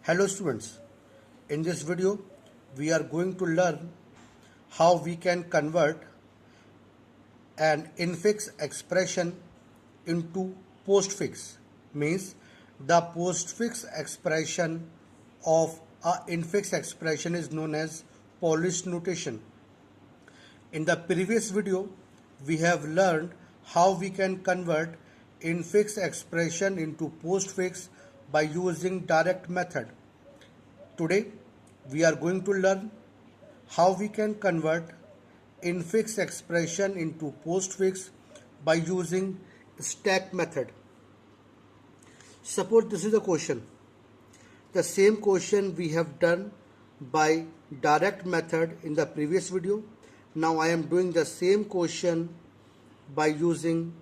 Hello students, in this video we are going to learn how we can convert an infix expression into postfix. Means the postfix expression of a infix expression is known as Polish notation. In the previous video we have learned how we can convert infix expression into postfix by using direct method. Today we are going to learn how we can convert infix expression into postfix by using stack method. Suppose this is a question. The same question we have done by direct method in the previous video. Now I am doing the same question by using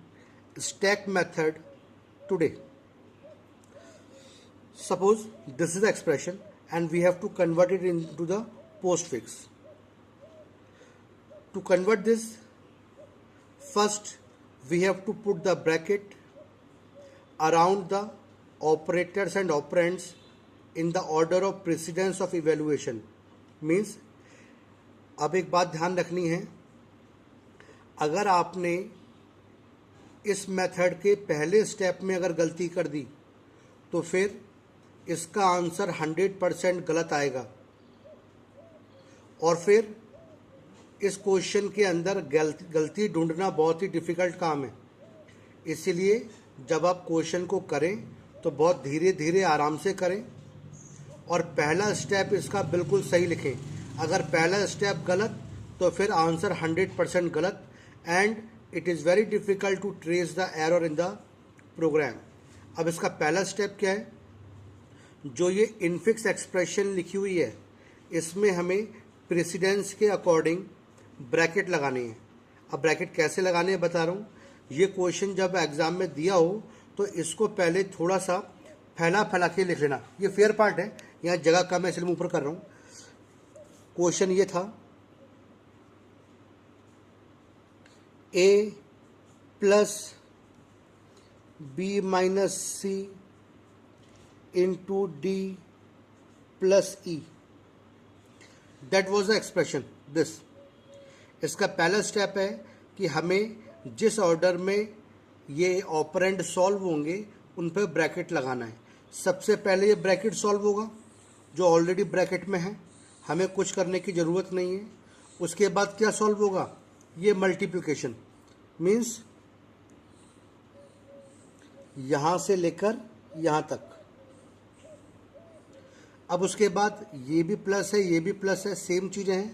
stack method today. Suppose this is the expression and we have to convert it into the postfix. To convert this, first we have to put the bracket around the operators and operands in the order of precedence of evaluation. Means अब एक बात ध्यान रखनी है, अगर आपने इस method के पहले स्टेप में अगर गलती कर दी तो फिर इसका आंसर 100% गलत आएगा और फिर इस क्वेश्चन के अंदर गलती ढूंढना बहुत ही डिफ़िकल्ट काम है। इसीलिए जब आप क्वेश्चन को करें तो बहुत धीरे धीरे आराम से करें और पहला स्टेप इसका बिल्कुल सही लिखें। अगर पहला स्टेप गलत तो फिर आंसर 100% गलत and it is very difficult to trace the error in the program. अब इसका पहला स्टेप क्या है? जो ये इनफिक्स एक्सप्रेशन लिखी हुई है इसमें हमें प्रेसिडेंस के अकॉर्डिंग ब्रैकेट लगाने हैं। अब ब्रैकेट कैसे लगाने हैं बता रहा हूँ। ये क्वेश्चन जब एग्ज़ाम में दिया हो तो इसको पहले थोड़ा सा फैला के लिख लेना। ये फेयर पार्ट है, यहाँ जगह कम है इसलिए मैं ऊपर कर रहा हूँ। क्वेश्चन ये था a plus b minus c into d plus e. That was the expression. This. इसका पहला स्टेप है कि हमें जिस ऑर्डर में ये ऑपरेंड सॉल्व होंगे उन पर ब्रैकेट लगाना है। सबसे पहले ये ब्रैकेट सॉल्व होगा जो ऑलरेडी ब्रैकेट में है, हमें कुछ करने की ज़रूरत नहीं है। उसके बाद क्या सॉल्व होगा? ये मल्टीप्लिकेशन। मीन्स यहाँ से लेकर यहाँ तक। अब उसके बाद ये भी प्लस है, ये भी प्लस है, सेम चीज़ें हैं।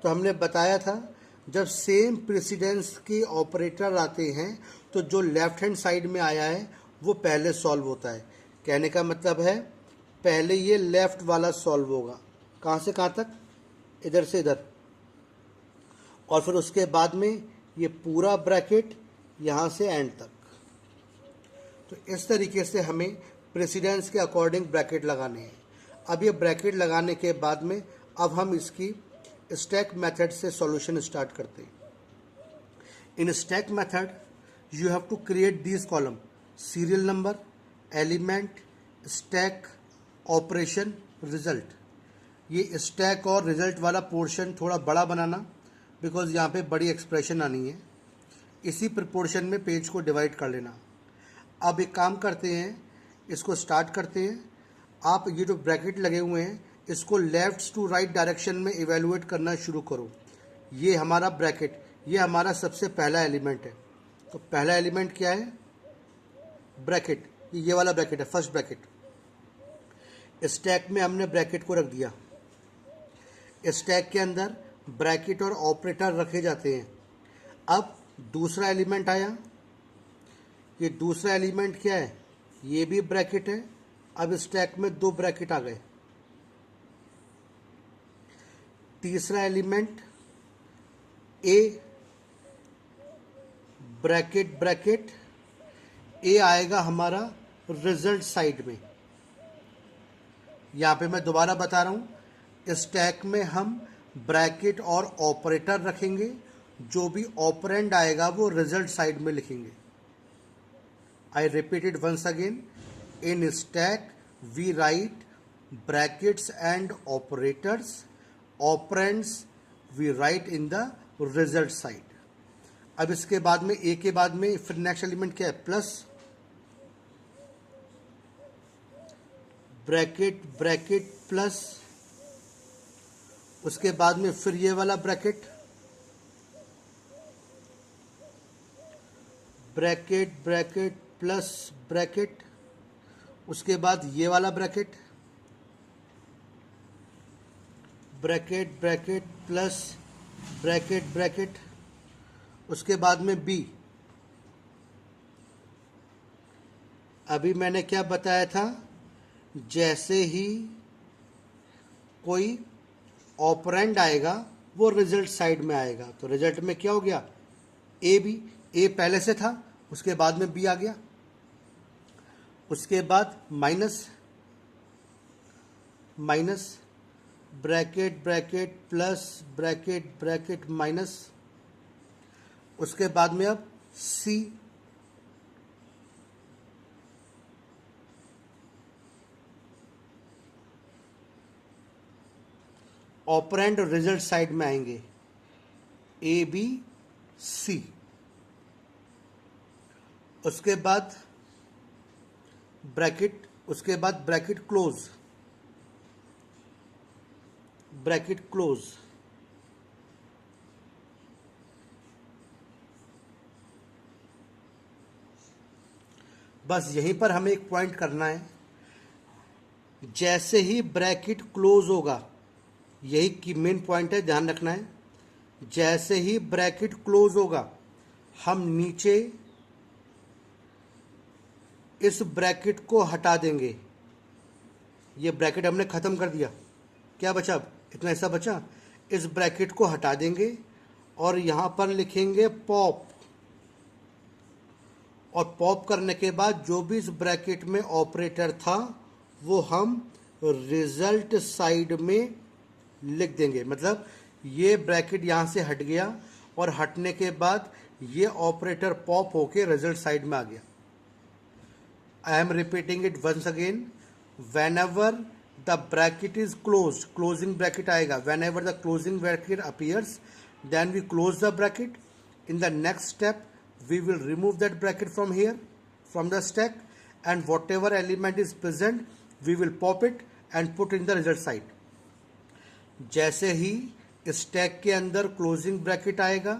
तो हमने बताया था जब सेम प्रेसिडेंस के ऑपरेटर आते हैं तो जो लेफ्ट हैंड साइड में आया है वो पहले सॉल्व होता है। कहने का मतलब है पहले ये लेफ्ट वाला सॉल्व होगा। कहाँ से कहाँ तक? इधर से इधर। और फिर उसके बाद में ये पूरा ब्रैकेट यहाँ से एंड तक। तो इस तरीके से हमें प्रेसिडेंस के अकॉर्डिंग ब्रैकेट लगाने हैं। अब ये ब्रैकेट लगाने के बाद में अब हम इसकी स्टैक मेथड से सॉल्यूशन स्टार्ट करते हैं। In stack method you have to create this column: serial number, element, stack, operation, result. ये स्टैक और रिजल्ट वाला पोर्शन थोड़ा बड़ा बनाना बिकॉज यहाँ पे बड़ी एक्सप्रेशन आनी है। इसी प्रपोर्शन में पेज को डिवाइड कर लेना। अब एक काम करते हैं, इसको स्टार्ट करते हैं। आप ये जो ब्रैकेट लगे हुए हैं इसको लेफ्ट टू राइट डायरेक्शन में इवेलुएट करना शुरू करो। ये हमारा ब्रैकेट, ये हमारा सबसे पहला एलिमेंट है। तो पहला एलिमेंट क्या है? ब्रैकेट। ये वाला ब्रैकेट है, फर्स्ट ब्रैकेट। स्टैक में हमने ब्रैकेट को रख दिया। स्टैक के अंदर ब्रैकेट और ऑपरेटर रखे जाते हैं। अब दूसरा एलिमेंट आया। ये दूसरा एलिमेंट क्या है? ये भी ब्रैकेट है। अब स्टैक में दो ब्रैकेट आ गए। तीसरा एलिमेंट ए, ब्रैकेट ब्रैकेट, ए आएगा हमारा रिजल्ट साइड में। यहाँ पे मैं दोबारा बता रहा हूँ, स्टैक में हम ब्रैकेट और ऑपरेटर रखेंगे। जो भी ऑपरेंड आएगा वो रिजल्ट साइड में लिखेंगे। I repeat it once again. In stack we write brackets and operators, operands we write in the result side. अब इसके बाद में ए के बाद में फिर नेक्स्ट एलिमेंट क्या है, प्लस, ब्रैकेट ब्रैकेट प्लस, उसके बाद में फिर ये वाला bracket, bracket bracket plus bracket, उसके बाद ये वाला bracket, bracket bracket plus bracket bracket, उसके बाद में बी। अभी मैंने क्या बताया था, जैसे ही कोई ऑपरेंड आएगा वो रिजल्ट साइड में आएगा। तो रिजल्ट में क्या हो गया, ए बी, ए पहले से था, उसके बाद में बी आ गया, उसके बाद minus minus, bracket bracket plus bracket bracket minus, उसके बाद में अब सी, ऑपरेंड रिजल्ट साइड में आएंगे, ए बी सी, उसके बाद ब्रैकेट, उसके बाद ब्रैकेट क्लोज, ब्रैकेट क्लोज, बस यहीं पर हमें एक पॉइंट करना है, जैसे ही ब्रैकेट क्लोज होगा, यही की मेन पॉइंट है, ध्यान रखना है, जैसे ही ब्रैकेट क्लोज होगा हम नीचे इस ब्रैकेट को हटा देंगे। ये ब्रैकेट हमने ख़त्म कर दिया, क्या बचा, अब इतना ऐसा बचा, इस ब्रैकेट को हटा देंगे और यहाँ पर लिखेंगे पॉप, और पॉप करने के बाद जो भी इस ब्रैकेट में ऑपरेटर था वो हम रिजल्ट साइड में लिख देंगे। मतलब ये ब्रैकेट यहाँ से हट गया और हटने के बाद ये ऑपरेटर पॉप होके रिजल्ट साइड में आ गया। I am repeating it once again, whenever the bracket is close, closing bracket आएगा, whenever the closing bracket appears then we close the bracket, in the next step we will remove that bracket from here, from the stack, and whatever element is present we will pop it and put in the result side. जैसे ही stack के अंदर closing bracket आएगा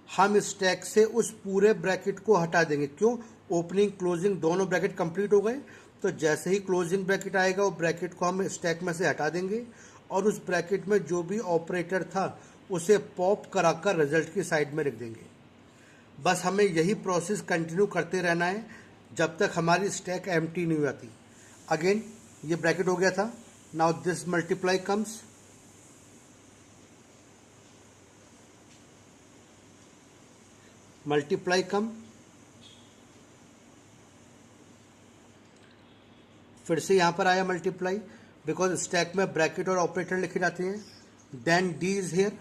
हम stack से उस पूरे bracket को हटा देंगे। क्यों, ओपनिंग क्लोजिंग दोनों ब्रैकेट कंप्लीट हो गए, तो जैसे ही क्लोजिंग ब्रैकेट आएगा वो ब्रैकेट को हम स्टैक में से हटा देंगे और उस ब्रैकेट में जो भी ऑपरेटर था उसे पॉप कराकर रिजल्ट की साइड में रख देंगे। बस हमें यही प्रोसेस कंटिन्यू करते रहना है जब तक हमारी स्टैक एम्प्टी नहीं हो जाती। अगेन ये ब्रैकेट हो गया था, now this multiply comes, multiply come, फिर से यहाँ पर आया मल्टीप्लाई, बिकॉज स्टैक में ब्रैकेट और ऑपरेटर लिखे जाते हैं। Then D is here,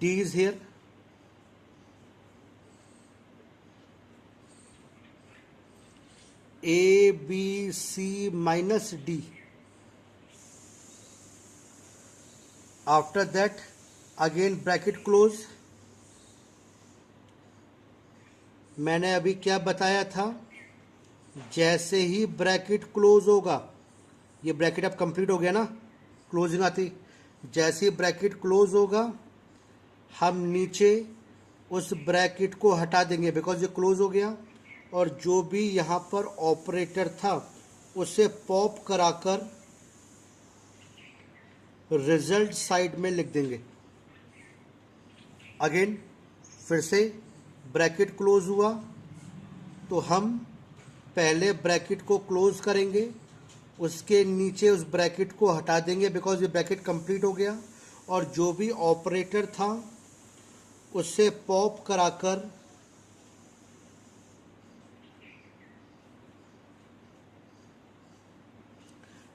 D is here, A, B, C minus D. After that, again bracket close. मैंने अभी क्या बताया था, जैसे ही ब्रैकेट क्लोज होगा, ये ब्रैकेट अब कंप्लीट हो गया ना, क्लोजिंग आती, जैसे ही ब्रैकेट क्लोज होगा हम नीचे उस ब्रैकेट को हटा देंगे बिकॉज ये क्लोज हो गया, और जो भी यहाँ पर ऑपरेटर था उसे पॉप कराकर रिजल्ट साइड में लिख देंगे। अगेन फिर से ब्रैकेट क्लोज हुआ तो हम पहले ब्रैकेट को क्लोज करेंगे, उसके नीचे उस ब्रैकेट को हटा देंगे बिकॉज ये ब्रैकेट कंप्लीट हो गया, और जो भी ऑपरेटर था उससे पॉप कराकर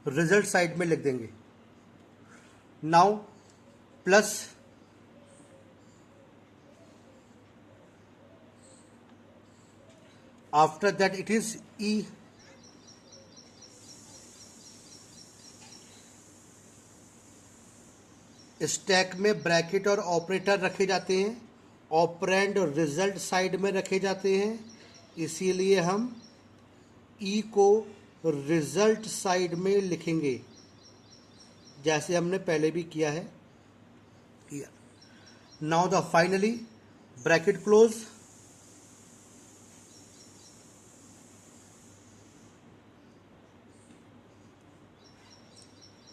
रिजल्ट साइड में लिख देंगे। Now plus After that it is E. Stack में ब्रैकेट और ऑपरेटर रखे जाते हैं, ऑपरेंड रिजल्ट साइड में रखे जाते हैं, इसीलिए हम ई को रिजल्ट साइड में लिखेंगे जैसे हमने पहले भी किया है। Now the finally bracket close,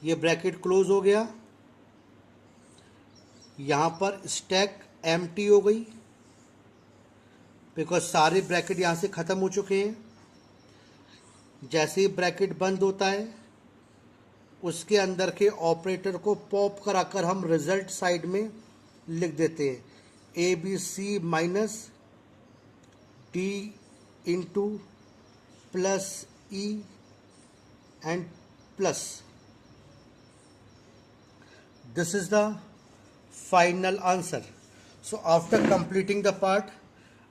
ये ब्रैकेट क्लोज हो गया। यहां पर स्टैक एम्प्टी हो गई बिकॉज सारे ब्रैकेट यहां से खत्म हो चुके हैं। जैसे ही ब्रैकेट बंद होता है उसके अंदर के ऑपरेटर को पॉप कराकर हम रिजल्ट साइड में लिख देते हैं, a b c minus d into plus e and plus. This is the final answer. So after completing the part,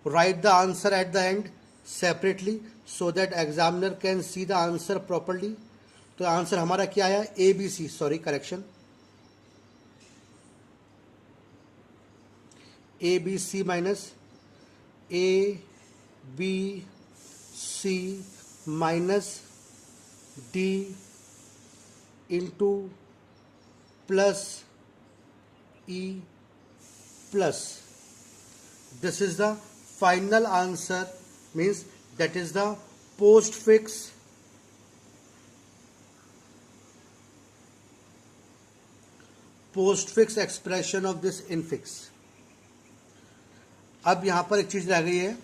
write the answer at the end separately so that examiner can see the answer properly. तो answer हमारा क्या आया, a b c, sorry correction, a b c minus a b c minus d into plus E plus. This is the final answer, means that is the postfix expression of this infix. अब यहां पर एक चीज रह गई है,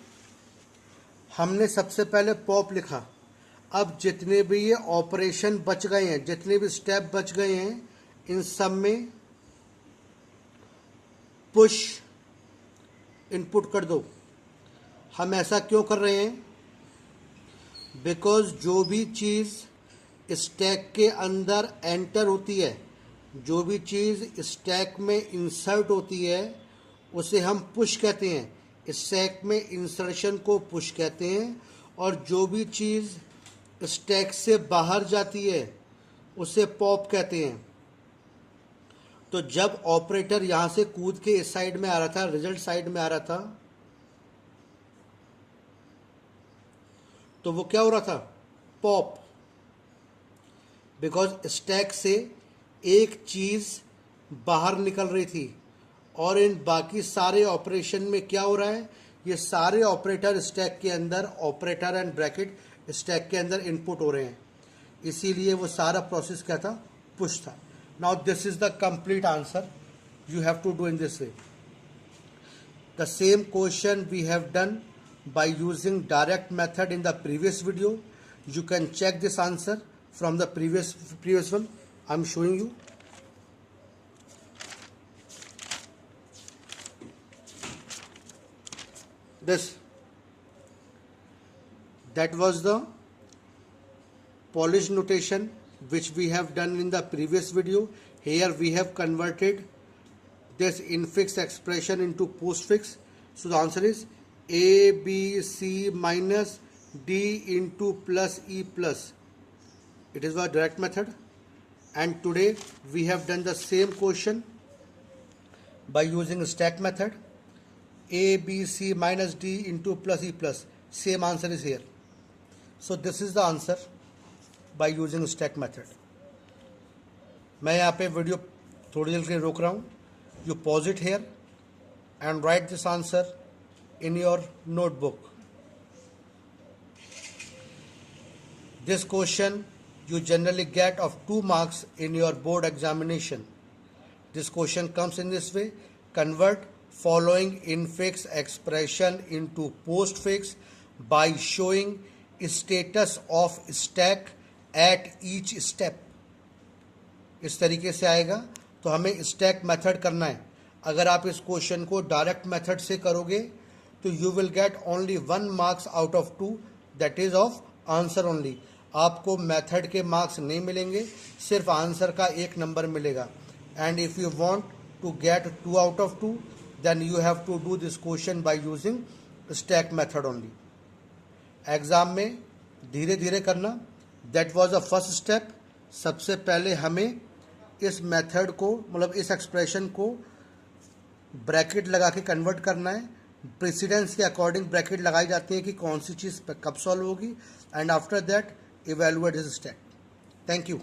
हमने सबसे पहले पॉप लिखा, अब जितने भी ये ऑपरेशन बच गए हैं, जितने भी स्टेप बच गए हैं, इन सब में पुश इनपुट कर दो। हम ऐसा क्यों कर रहे हैं, बिकॉज जो भी चीज़ स्टैक के अंदर एंटर होती है, जो भी चीज़ स्टैक में इंसर्ट होती है, उसे हम पुश कहते हैं। स्टैक में इंसर्शन को पुश कहते हैं, और जो भी चीज़ स्टैक से बाहर जाती है उसे पॉप कहते हैं। तो जब ऑपरेटर यहां से कूद के इस साइड में आ रहा था, रिजल्ट साइड में आ रहा था, तो वो क्या हो रहा था, पॉप, बिकॉज स्टैक से एक चीज बाहर निकल रही थी, और इन बाकी सारे ऑपरेशन में क्या हो रहा है, ये सारे ऑपरेटर स्टैक के अंदर, ऑपरेटर एंड ब्रैकेट स्टैक के अंदर इनपुट हो रहे हैं, इसीलिए वो सारा प्रोसेस क्या था, पुश था। Now this is the complete answer you have to do in this way. The same question we have done by using direct method in the previous video. You can check this answer from the previous one. I'm showing you. This, that was the Polish notation which we have done in the previous video. Here we have converted this infix expression into postfix. So the answer is A B C minus D into plus E plus. It is our direct method, and today we have done the same question by using stack method. A B C minus D into plus E plus. Same answer is here. So this is the answer by using stack method. मैं यहाँ पे video थोड़ी देर के लिए रोक रहा हूँ. You pause it here and write this answer in your notebook. This question you generally get of 2 marks in your board examination. This question comes in this way: convert following infix expression into postfix by showing status of stack at each step. इस तरीके से आएगा. तो हमें stack method करना है. अगर आप इस क्वेश्चन को डायरेक्ट मेथड से करोगे तो you will get only 1 marks out of 2, that is of answer only. आपको मेथड के मार्क्स नहीं मिलेंगे, सिर्फ आंसर का 1 नंबर मिलेगा. And if you want to get 2 out of 2 then you have to do this question by using stack method only. Exam में धीरे धीरे करना। दैट वाज द फर्स्ट स्टेप। सबसे पहले हमें इस मेथड को, मतलब इस एक्सप्रेशन को ब्रैकेट लगा के कन्वर्ट करना है। प्रेसिडेंस के अकॉर्डिंग ब्रैकेट लगाई जाती है कि कौन सी चीज़ कब सॉल्व होगी, and after that evaluate this step. Thank you.